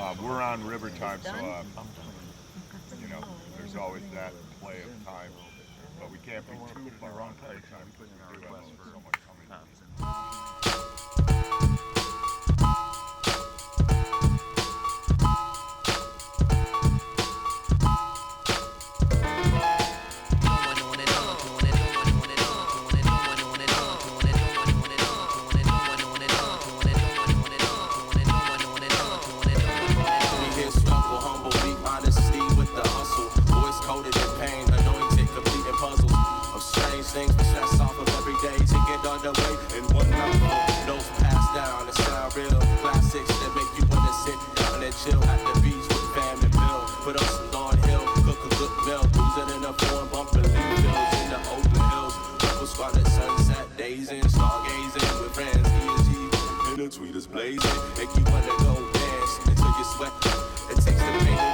We're on river time, so you know, there's always that play of time, but we can't be too far on play time because we do have someone coming. Things we stress off of every day to get underway in one mouthful. Notes passed down and sound real. Classics that make you wanna sit down and chill at the beach with fam and Bill. Put up some Lawn Hill, cook a good meal, booze it in a form, bumping leaf fields in the open hills. Couple squad at sunset, dazing, stargazing with friends, E&G, and the tweeters blazing. Make you wanna go dance until you sweat. It takes the pain